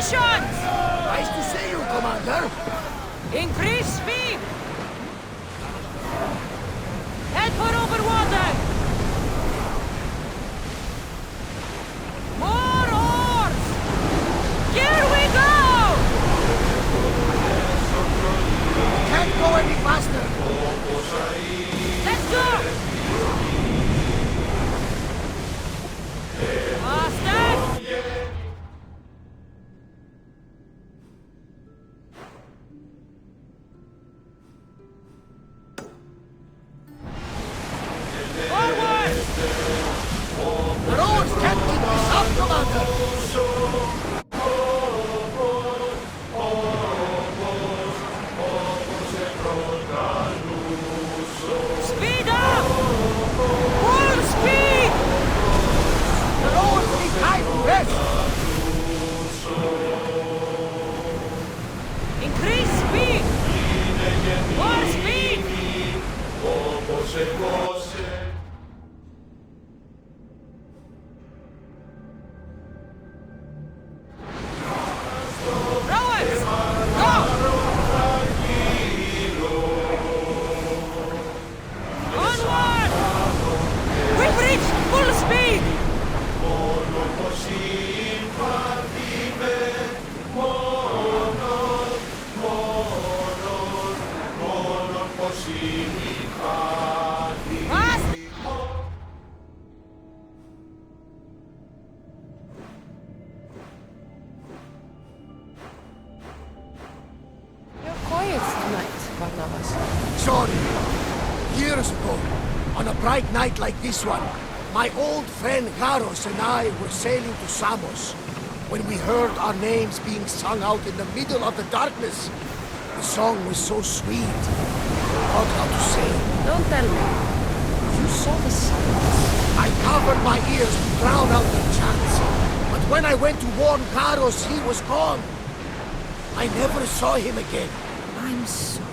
Nice to see you, Commander. Increase speed! Head for over water! More oars! Here we go! Can't go any faster. Let's go! Faster! The roads can't keep this up, Commander. Speed up! Full speed! The roads need time to rest. Increase speed! More speed! Rowers! Go! Onward! We've reached full speed! Fast! You're quiet tonight, Barnabas. Sorry. Years ago, on a bright night like this one, my old friend Garos and I were sailing to Samos when we heard our names being sung out in the middle of the darkness. The song was so sweet. I forgot how to sing. Don't tell me. You saw the silence. I covered my ears to drown out the chants. But when I went to warn Garos, he was gone. I never saw him again. I'm sorry.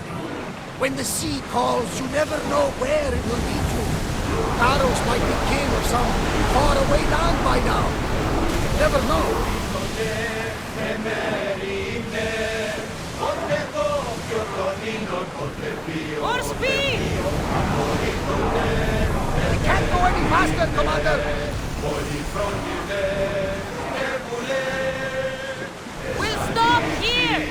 When the sea calls, you never know where it will lead you. Garos might be king of some faraway land by now. You never know. More speed! We can't go any faster, Commander. We'll stop here!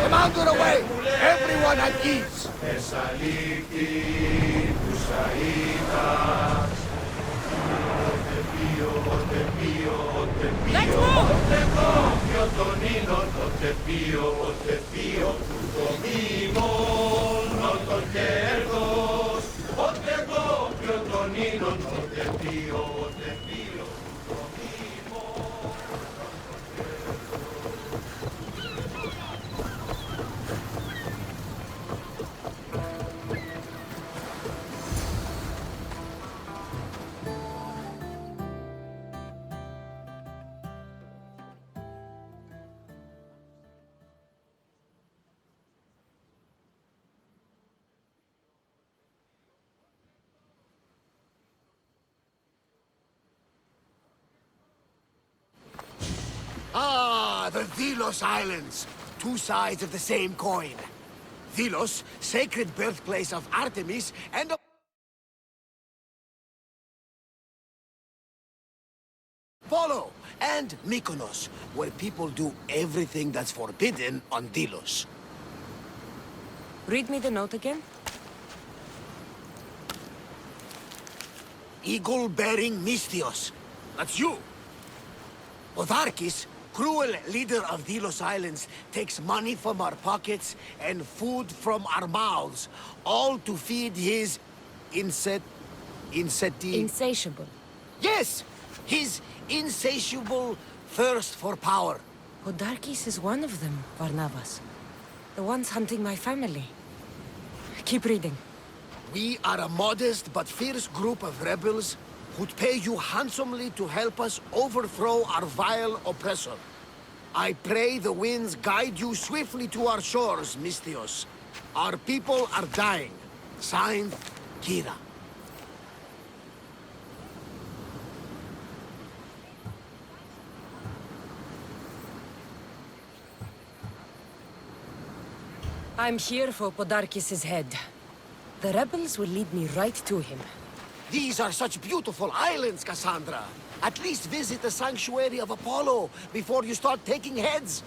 Commander away! Everyone at ease! Let's move! Ah, the Delos Islands. Two sides of the same coin. Delos, sacred birthplace of Artemis, and Apollo, and Mykonos, where people do everything that's forbidden on Delos. Read me the note again. Eagle-bearing Mystios. That's you. Otharkis, cruel leader of Delos Islands takes money from our pockets and food from our mouths, all to feed his Insatiable. Yes! His insatiable thirst for power. Podarkis is one of them, Varnavas. The ones hunting my family. Keep reading. We are a modest but fierce group of rebels who'd pay you handsomely to help us overthrow our vile oppressor. I pray the winds guide you swiftly to our shores, Misthios. Our people are dying. Signed, Kira. I'm here for Podarkis' head. The rebels will lead me right to him. These are such beautiful islands, Cassandra. At least visit the sanctuary of Apollo before you start taking heads.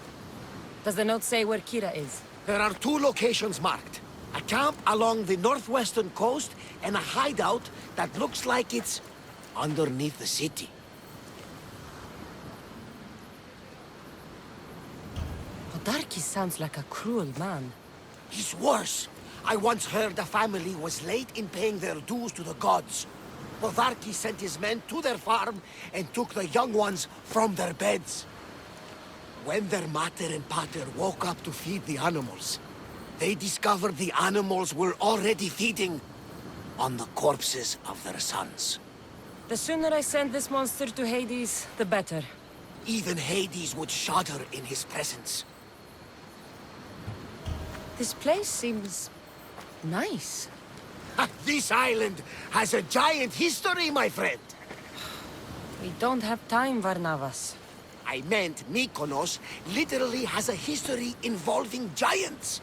Does the note say where Kira is? There are 2 locations marked. A camp along the northwestern coast and a hideout that looks like it's underneath the city. Podarkis sounds like a cruel man. He's worse. I once heard the family was late in paying their dues to the gods. Podarkis sent his men to their farm and took the young ones from their beds. When their mater and pater woke up to feed the animals, they discovered the animals were already feeding on the corpses of their sons. The sooner I send this monster to Hades, the better. Even Hades would shudder in his presence. This place seems nice. This island has a giant history, my friend. We don't have time, Varnavas. I meant Mykonos literally has a history involving giants.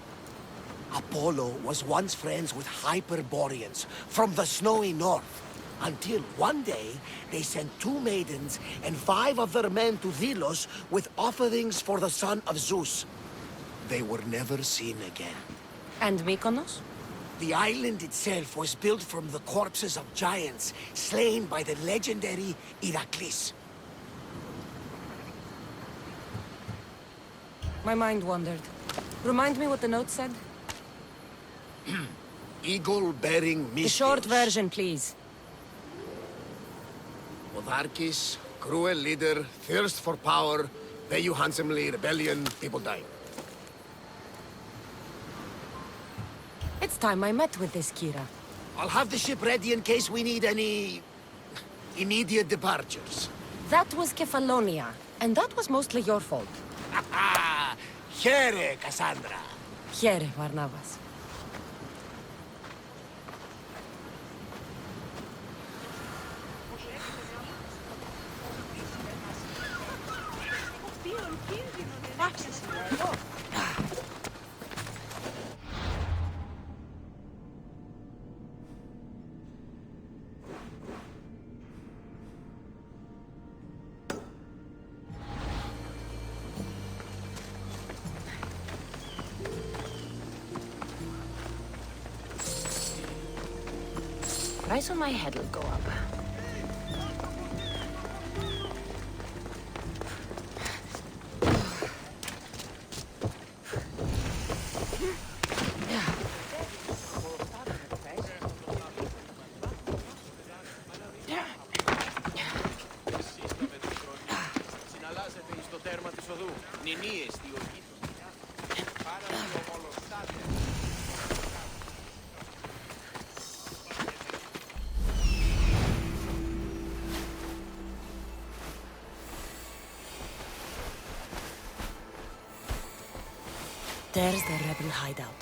Apollo was once friends with Hyperboreans from the snowy north. Until one day, they sent 2 maidens and 5 of their men to Delos with offerings for the son of Zeus. They were never seen again. And Mykonos? The island itself was built from the corpses of giants slain by the legendary Iraklis. My mind wandered. Remind me what the note said? Eagle-bearing Misthios. The short version, please. Podarkis, cruel leader, thirst for power, pay you handsomely, rebellion, people dying. It's time I met with this Kira. I'll have the ship ready in case we need any immediate departures. That was Kefalonia, and that was mostly your fault. Here, Cassandra. Here, Varnavas. Price on my head will go up. Συναλλάσσεται στο τέρμα της οδού. Νηνίες, τι οργή. Πάρα δύο μολοστάτια. There's the rebel hideout.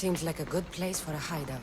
Seems like a good place for a hideout.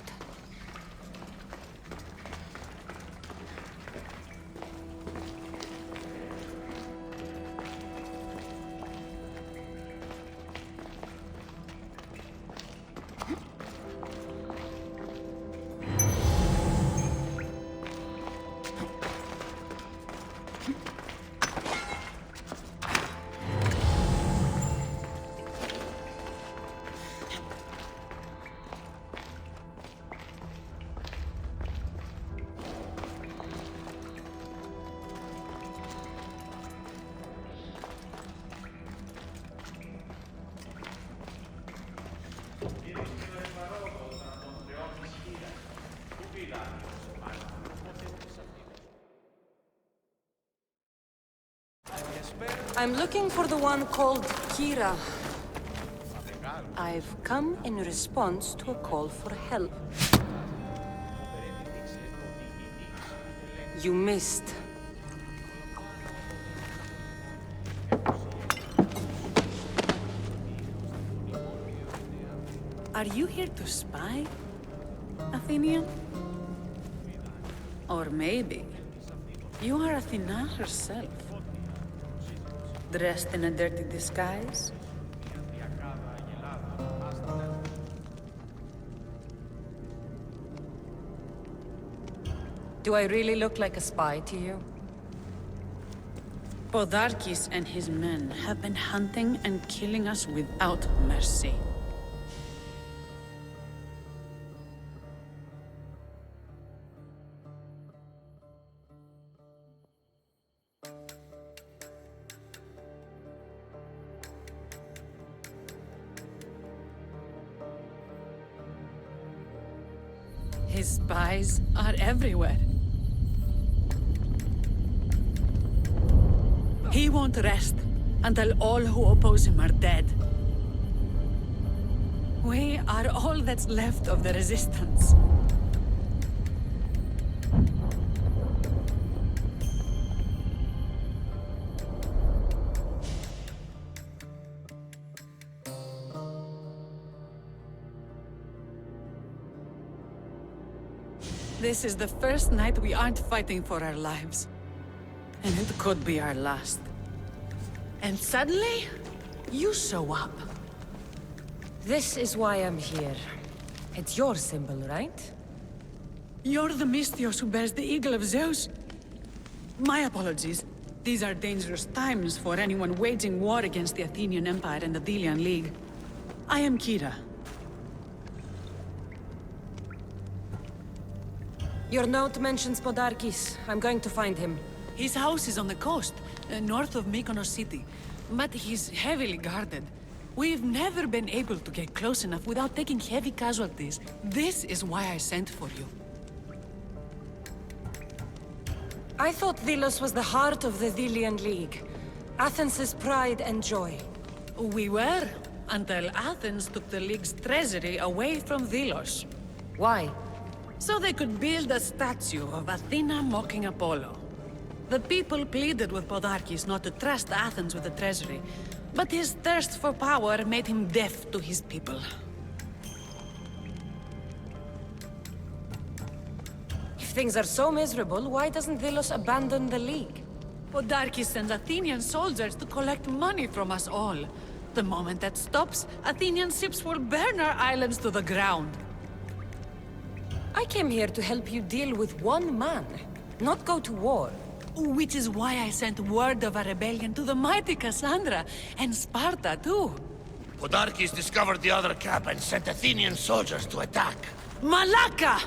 I'm looking for the one called Kira. I've come in response to a call for help. You missed. Are you here to spy, Athenian? Or maybe you are Athena herself, dressed in a dirty disguise? Do I really look like a spy to you? Podarkis and his men have been hunting and killing us without mercy. His spies are everywhere. He won't rest until all who oppose him are dead. We are all that's left of the resistance. This is the first night we aren't fighting for our lives. And it could be our last. And suddenly, you show up. This is why I'm here. It's your symbol, right? You're the Mystios who bears the eagle of Zeus. My apologies. These are dangerous times for anyone waging war against the Athenian Empire and the Delian League. I am Kira. Your note mentions Podarkis. I'm going to find him. His house is on the coast, north of Mykonos city. But he's heavily guarded. We've never been able to get close enough without taking heavy casualties. This is why I sent for you. I thought Delos was the heart of the Delian League. Athens' pride and joy. We were, until Athens took the League's treasury away from Delos. Why? So they could build a statue of Athena mocking Apollo. The people pleaded with Podarkis not to trust Athens with the treasury, but his thirst for power made him deaf to his people. If things are so miserable, why doesn't Delos abandon the League? Podarkis sends Athenian soldiers to collect money from us all. The moment that stops, Athenian ships will burn our islands to the ground. I came here to help you deal with one man, not go to war. Which is why I sent word of a rebellion to the mighty Cassandra, and Sparta too. Podarkis discovered the other camp and sent Athenian soldiers to attack. Malaka!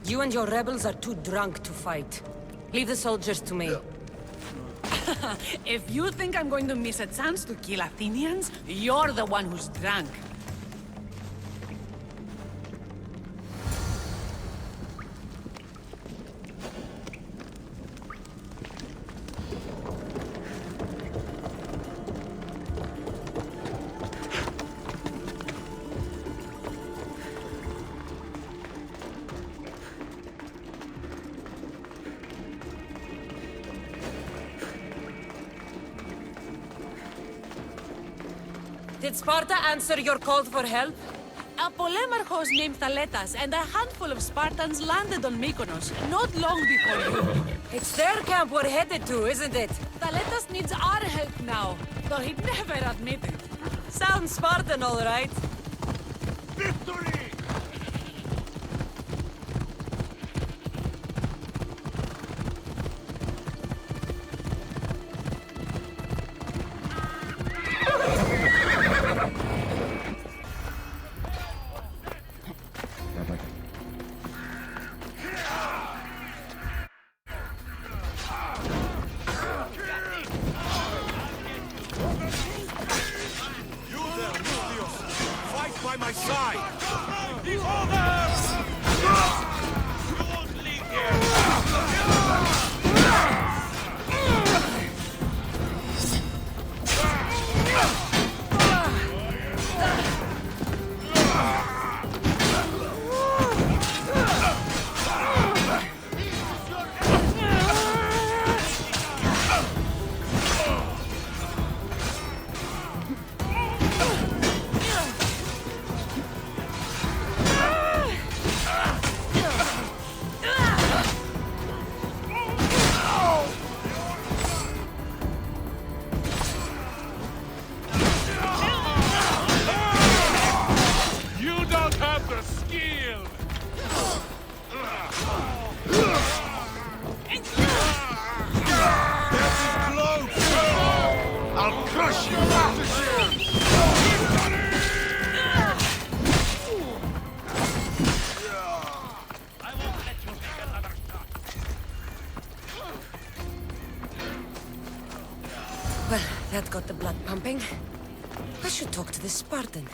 You and your rebels are too drunk to fight. Leave the soldiers to me. If you think I'm going to miss a chance to kill Athenians, you're the one who's drunk. Did Sparta answer your call for help? A polemarchos named Thaletas and a handful of Spartans landed on Mykonos, not long before you. It's their camp we're headed to, isn't it? Thaletas needs our help now, though he'd never admit it. Sounds Spartan, all right. Victory! By my side! You don't have the skill! This is close! I'll crush you after Well, that got the blood pumping. I should talk to this Spartan.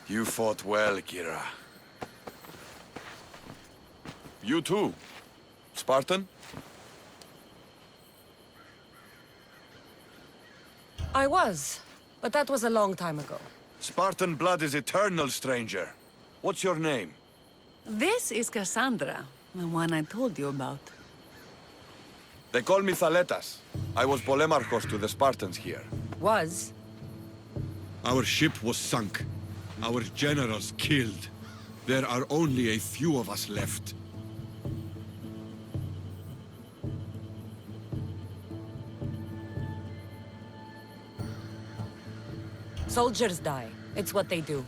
You fought well, Kira. You too. Spartan? I was, but that was a long time ago. Spartan blood is eternal, stranger. What's your name? This is Cassandra, the one I told you about. They call me Thaletas. I was Polemarchos to the Spartans here. Was? Our ship was sunk. Our generals killed. There are only a few of us left. Soldiers die. It's what they do.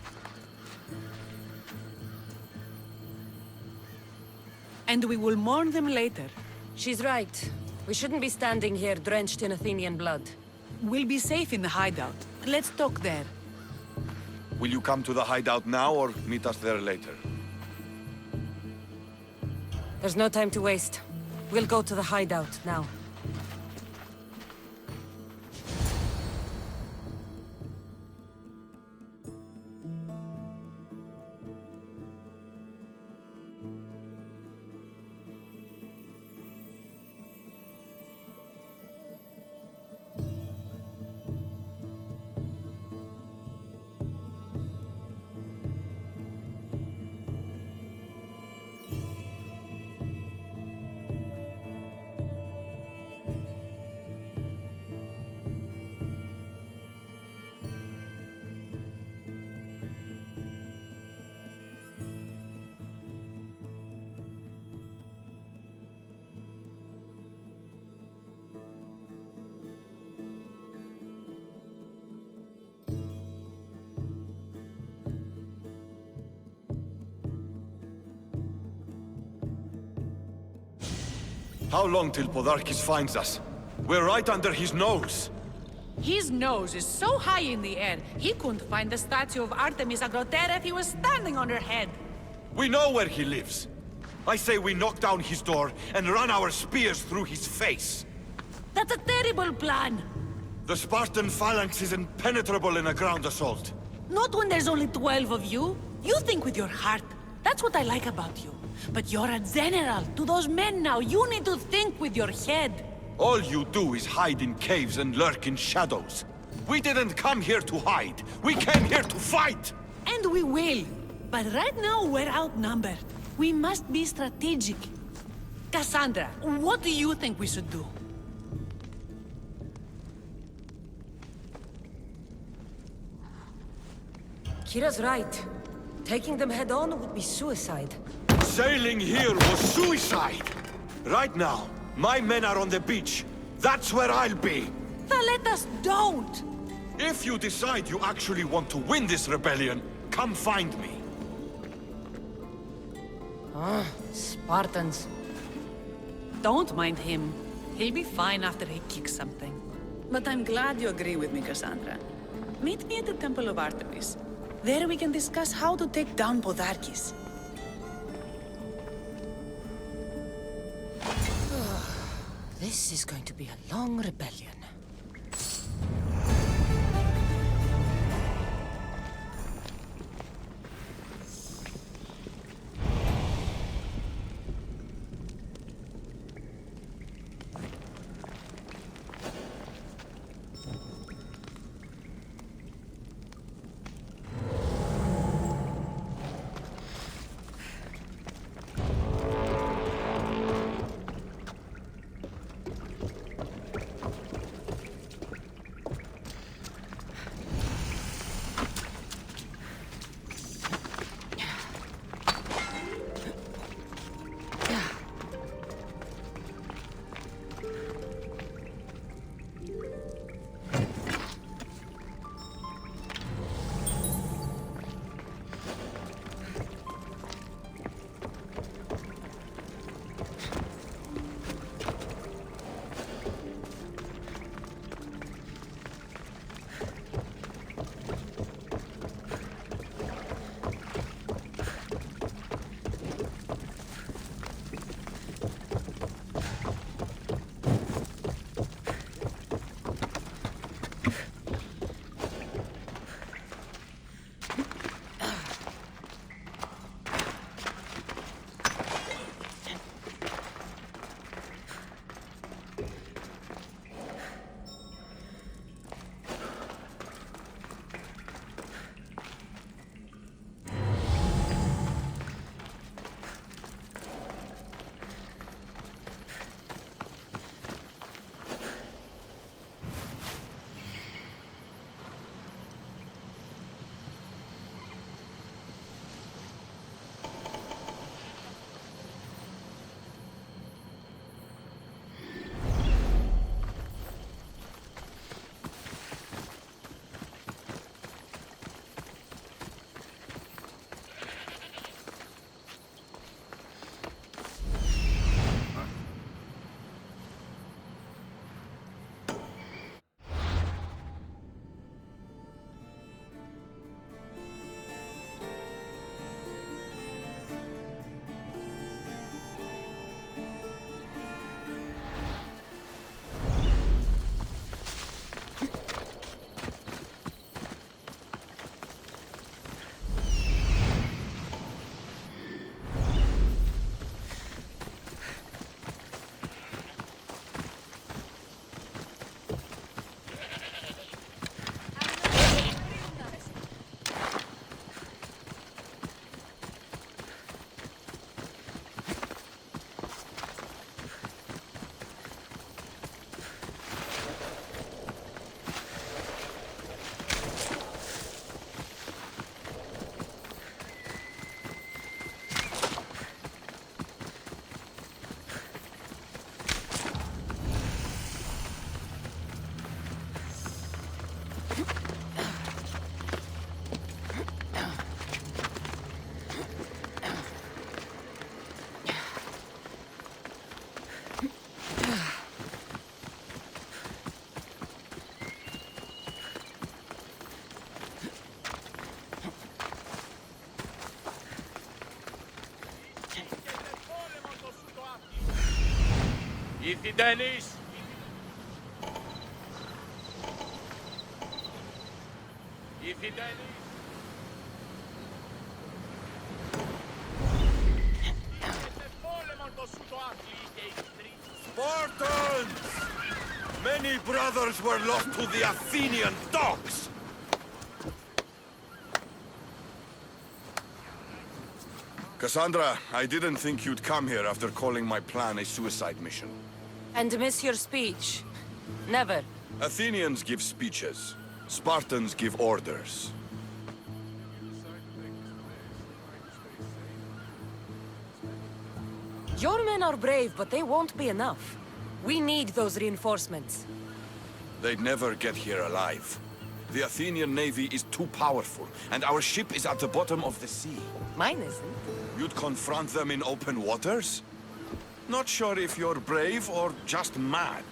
And we will mourn them later. She's right. We shouldn't be standing here drenched in Athenian blood. We'll be safe in the hideout. Let's talk there. Will you come to the hideout now or meet us there later? There's no time to waste. We'll go to the hideout now. How long till Podarkis finds us? We're right under his nose. His nose is so high in the air, he couldn't find the statue of Artemis Agrotera if he was standing on her head. We know where he lives. I say we knock down his door and run our spears through his face. That's a terrible plan. The Spartan phalanx is impenetrable in a ground assault. Not when there's only 12 of you. You think with your heart. That's what I like about you. But you're a general. To those men now, you need to think with your head. All you do is hide in caves and lurk in shadows. We didn't come here to hide. We came here to fight! And we will. But right now, we're outnumbered. We must be strategic. Cassandra, what do you think we should do? Kira's right. Taking them head on would be suicide. Sailing here was suicide! Right now, my men are on the beach. That's where I'll be! Let us don't! If you decide you actually want to win this rebellion, come find me. Spartans. Don't mind him. He'll be fine after he kicks something. But I'm glad you agree with me, Cassandra. Meet me at the Temple of Artemis. There we can discuss how to take down Podarkis. This is going to be a long rebellion. Ήρθε η Ντένις! Ήρθε η Ντένις! Σε πόλεμον το σου το άθλη και οι τρεις! Spartans! Many brothers were lost to the Athenian dogs! Cassandra, I didn't think you'd come here after calling my plan a suicide mission. And miss your speech. Never. Athenians give speeches. Spartans give orders. Your men are brave, but they won't be enough. We need those reinforcements. They'd never get here alive. The Athenian navy is too powerful, and our ship is at the bottom of the sea. Mine isn't. You'd confront them in open waters? Not sure if you're brave or just mad.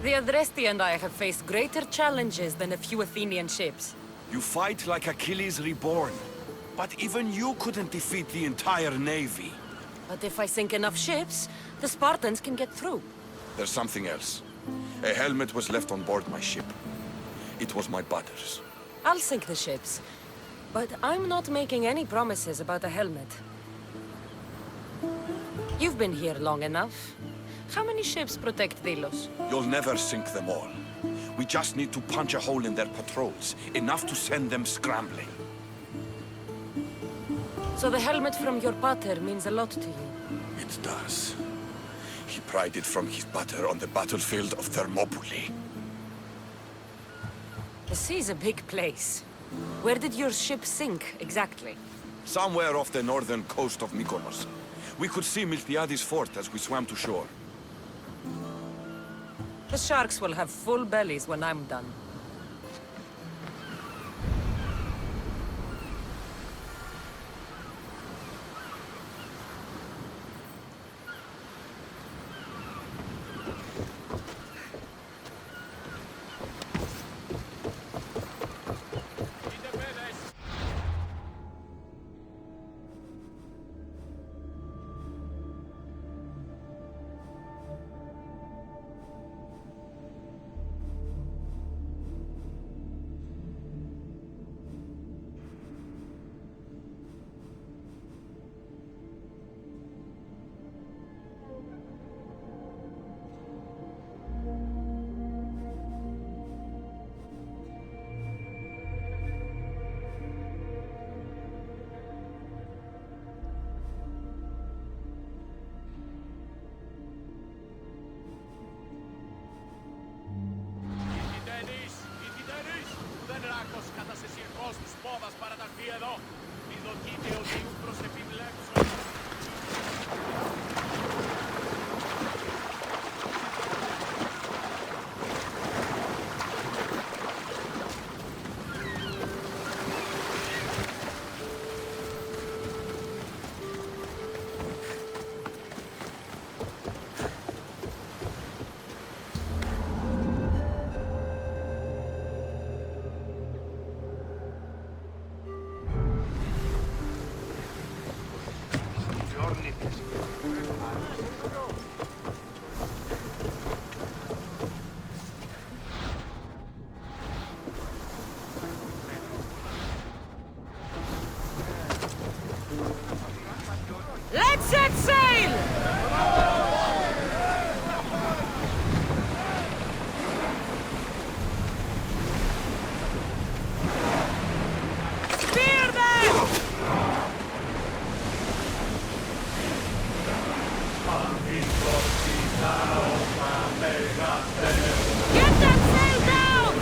The Adresti and I have faced greater challenges than a few Athenian ships. You fight like Achilles reborn. But even you couldn't defeat the entire navy. But if I sink enough ships, the Spartans can get through. There's something else. A helmet was left on board my ship. It was my brother's. I'll sink the ships. But I'm not making any promises about a helmet. You've been here long enough. How many ships protect Delos? You'll never sink them all. We just need to punch a hole in their patrols, enough to send them scrambling. So the helmet from your pater means a lot to you. It does. He pried it from his butter on the battlefield of Thermopylae. The sea's a big place. Where did your ship sink, exactly? Somewhere off the northern coast of Mykonos. We could see Miltiades fort as we swam to shore. The sharks will have full bellies when I'm done. Let's set sail! Spear them! Get that sail down!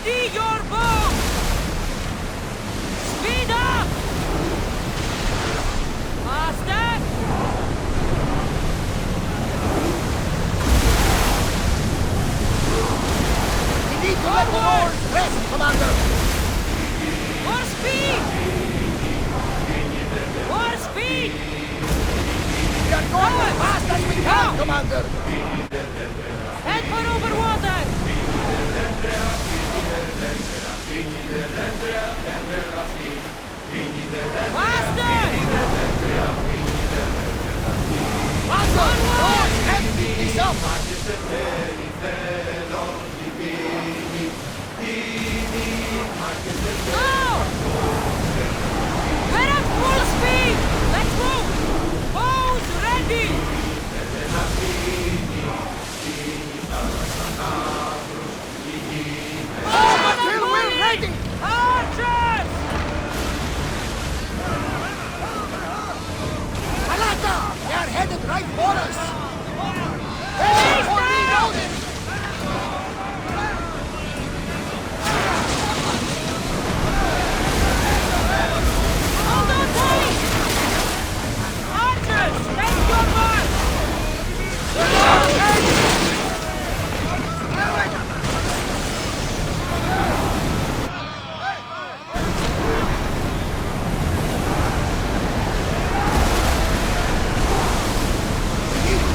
Ready your bow! Speed up! Faster! We need to let the oars rest, Commander! More speed! More speed! We are going as fast as we can, Commander! Head for over water! Faster! Commander! Lord, can't keep this up! Go! We're at full speed! Let's move! Bows ready! Until we're ready! Archers! Alata! They are headed right for us! Ready for reloading! Hold on tight! Archers, take your mark! We need to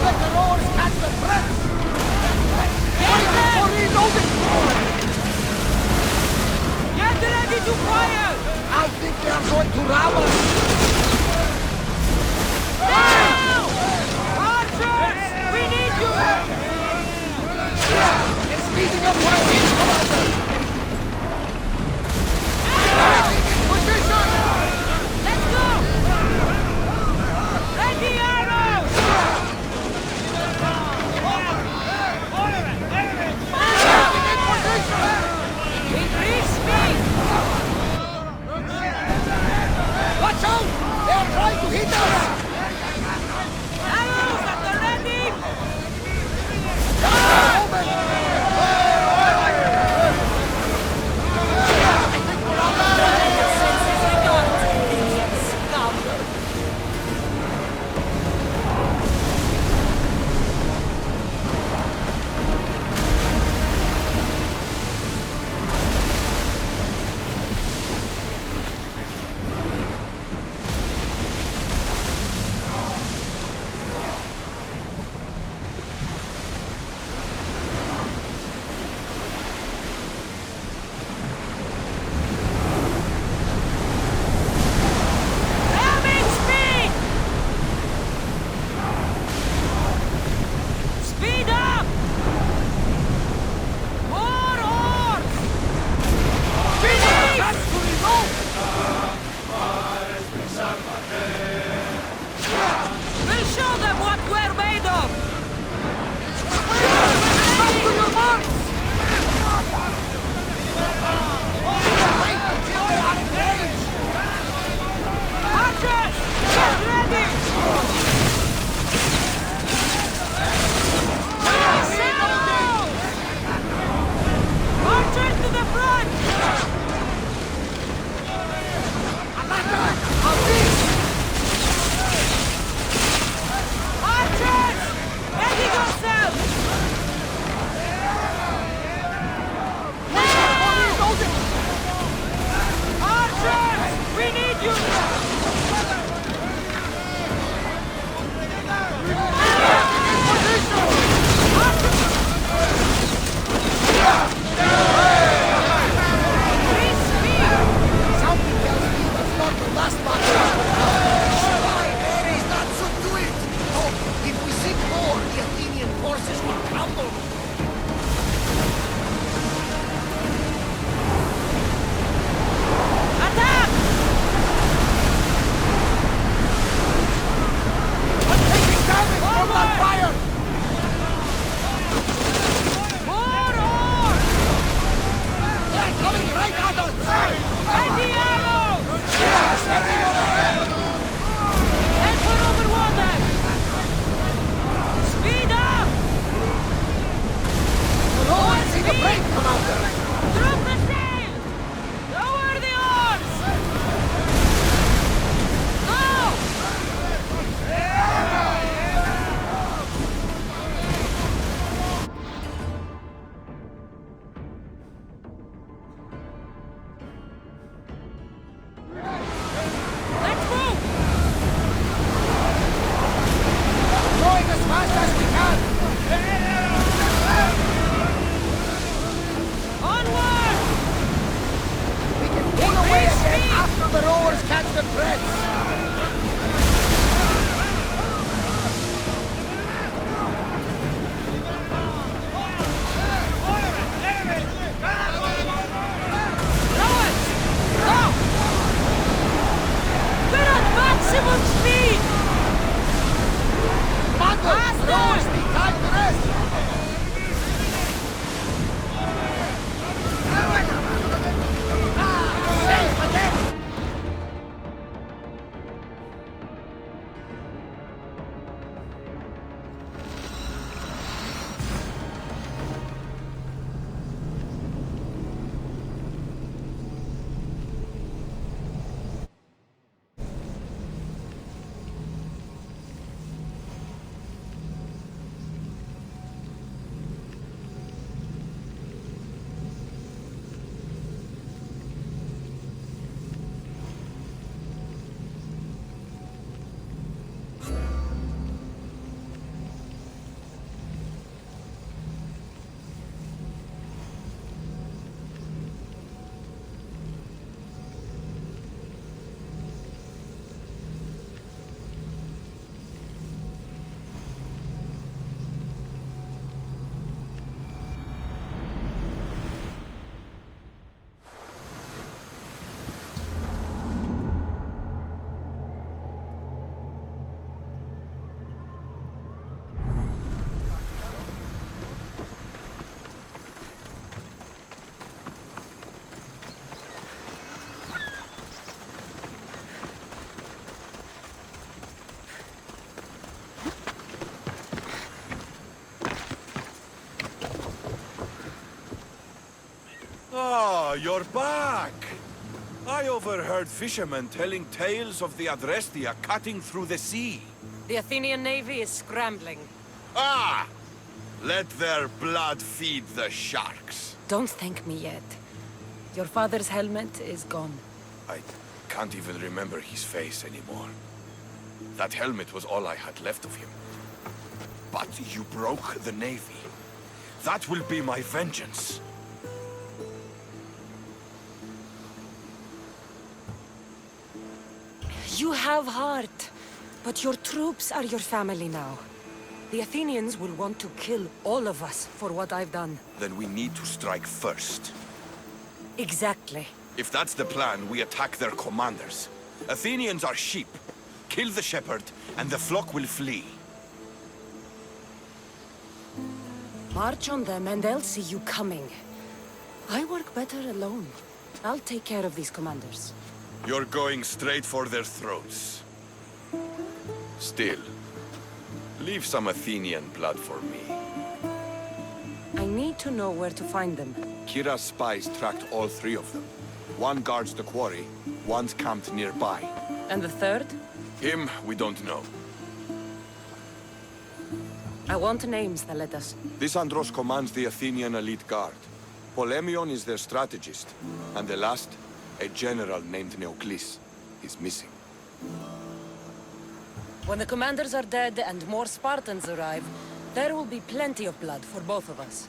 fast as we can! Onward! We can pull away again after the rowers catch their breath! Rowers! Stop! We're at maximum speed! Mother! Faster! Rowers need time to rest! Safe again! Ah, you're back! I overheard fishermen telling tales of the Adrestia cutting through the sea. The Athenian navy is scrambling. Ah! Let their blood feed the sharks. Don't thank me yet. Your father's helmet is gone. I can't even remember his face anymore. That helmet was all I had left of him. But you broke the navy. That will be my vengeance. You have heart, but your troops are your family now. The Athenians will want to kill all of us for what I've done. Then we need to strike first. Exactly. If that's the plan, we attack their commanders. Athenians are sheep. Kill the shepherd, and the flock will flee. March on them and they'll see you coming. I work better alone. I'll take care of these commanders. You're going straight for their throats. Still, leave some Athenian blood for me. I need to know where to find them. Kira's spies tracked all three of them. One guards the quarry, one's camped nearby. And the third? Him, we don't know. I want names, Thaletas. Lysandros commands the Athenian elite guard. Polemion is their strategist. And the last, a general named Neoklis, is missing. When the commanders are dead and more Spartans arrive, there will be plenty of blood for both of us.